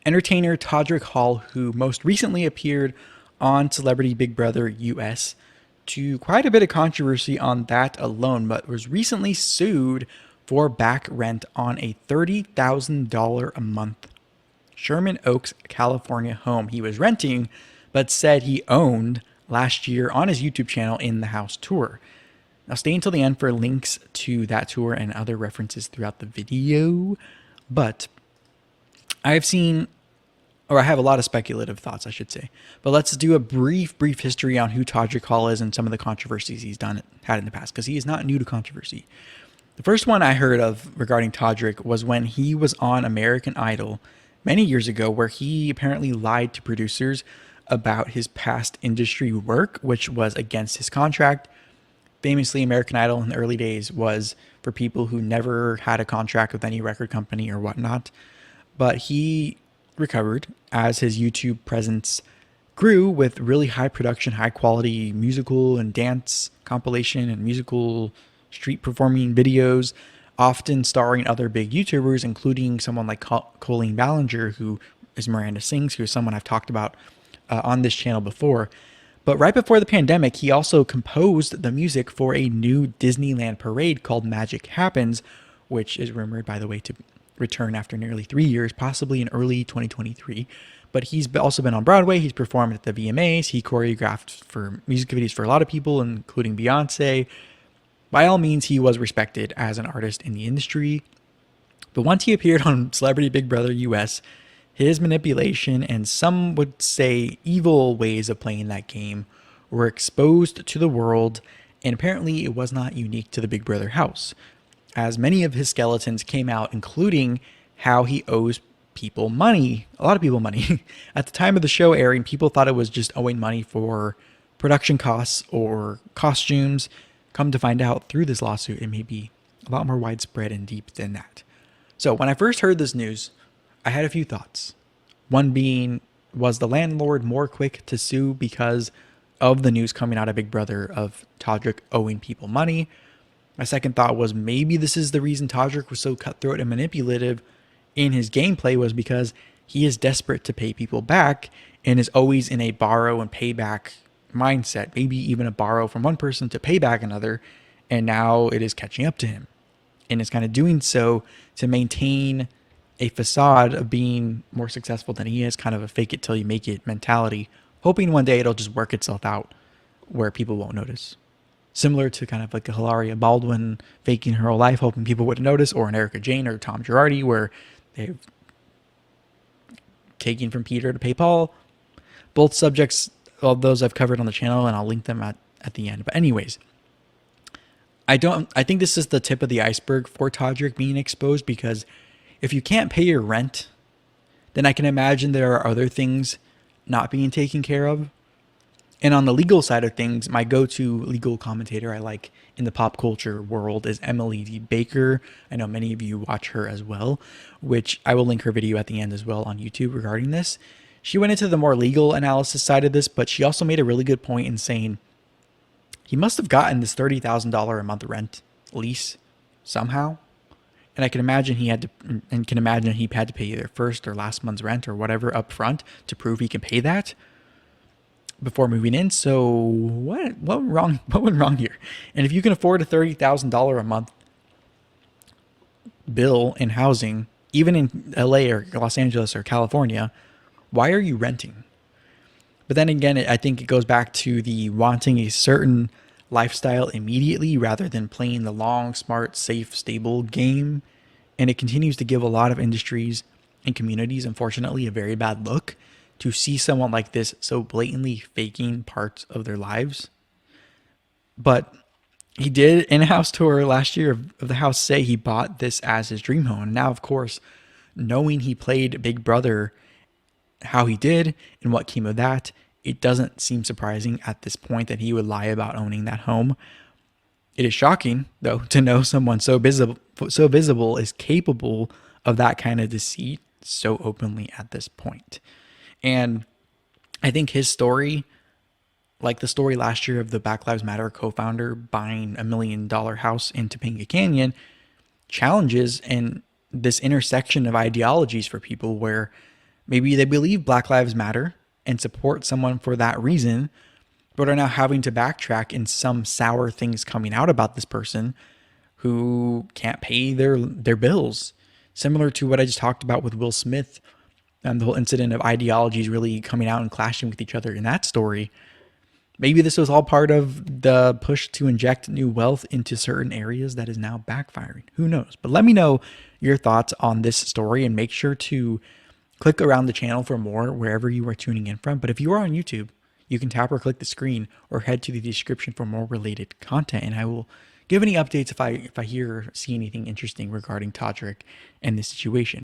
entertainer Todrick Hall, who most recently appeared on Celebrity Big Brother US to quite a bit of controversy on that alone, but was recently sued for back rent on a $30,000 a month Sherman Oaks, California home he was renting, but said he owned last year on his YouTube channel in the house tour. Now, stay until the end for links to that tour and other references throughout the video. But I've seen, or I have a lot of speculative thoughts, I should say. But let's do a brief history on who Todrick Hall is and some of the controversies he's had in the past, because he is not new to controversy. The first one I heard of regarding Todrick was when he was on American Idol many years ago, where he apparently lied to producers about his past industry work, which was against his contract. Famously, American Idol in the early days was for people who never had a contract with any record company or whatnot. But he recovered as his YouTube presence grew with really high production, high quality musical and dance compilation and musical street performing videos, often starring other big YouTubers, including someone like Colleen Ballinger, who is Miranda Sings, who is someone I've talked about on this channel before. But right before the pandemic, he also composed the music for a new Disneyland parade called Magic Happens, which is rumored, by the way, to return after nearly 3 years, possibly in early 2023. But he's also been on Broadway. He's performed at the VMAs. He choreographed for music videos for a lot of people, including Beyonce. By all means, he was respected as an artist in the industry. But once he appeared on Celebrity Big Brother US, his manipulation and some would say evil ways of playing that game were exposed to the world, and apparently it was not unique to the Big Brother house, as many of his skeletons came out, including how he owes people money, a lot of people money. At the time of the show airing, people thought it was just owing money for production costs or costumes. Come to find out through this lawsuit, it may be a lot more widespread and deep than that. So when I first heard this news, I had a few thoughts. One being, was the landlord more quick to sue because of the news coming out of Big Brother of Todrick owing people money? My second thought was maybe this is the reason Todrick was so cutthroat and manipulative in his gameplay, was because he is desperate to pay people back and is always in a borrow and pay back mindset, maybe even a borrow from one person to pay back another, and now it is catching up to him. And is kind of doing so to maintain a facade of being more successful than he is, kind of a fake it till you make it mentality, hoping one day it'll just work itself out where people won't notice. Similar to kind of like a Hilaria Baldwin faking her whole life, hoping people wouldn't notice, or an Erika Jayne or Tom Girardi, where they've taken from Peter to pay Paul. Both subjects, all those I've covered on the channel, and I'll link them at the end. But anyways, I think this is the tip of the iceberg for Todrick being exposed, because if you can't pay your rent, then I can imagine there are other things not being taken care of. And on the legal side of things, my go-to legal commentator I like in the pop culture world is Emily D. Baker. I know many of you watch her as well, which I will link her video at the end as well on YouTube regarding this. She went into the more legal analysis side of this, but she also made a really good point in saying he must have gotten this $30,000 a month rent lease somehow. And I can imagine he had to pay either first or last month's rent or whatever up front to prove he can pay that before moving in. So what went wrong? What went wrong here? And if you can afford a $30,000 a month bill in housing, even in LA or Los Angeles or California, why are you renting? But then again, I think it goes back to the wanting a certain lifestyle immediately rather than playing the long, smart, safe, stable game. And it continues to give a lot of industries and communities, unfortunately, a very bad look to see someone like this so blatantly faking parts of their lives. But he did, in a house tour last year of the house, say he bought this as his dream home. And now, of course, knowing he played Big Brother how he did and what came of that, it doesn't seem surprising at this point that he would lie about owning that home. It is shocking, though, to know someone so visible is capable of that kind of deceit so openly at this point. And I think his story, like the story last year of the Black Lives Matter co-founder buying $1 million house in Topanga Canyon, challenges and this intersection of ideologies for people where Maybe they believe Black Lives Matter and support someone for that reason, but are now having to backtrack in some sour things coming out about this person who can't pay their bills. Similar to what I just talked about with Will Smith and the whole incident of ideologies really coming out and clashing with each other in that story. Maybe this was all part of the push to inject new wealth into certain areas that is now backfiring. Who knows? But let me know your thoughts on this story, and make sure to click around the channel for more wherever you are tuning in from. But if you are on YouTube, you can tap or click the screen or head to the description for more related content, and I will give any updates if I hear or see anything interesting regarding Todrick and this situation.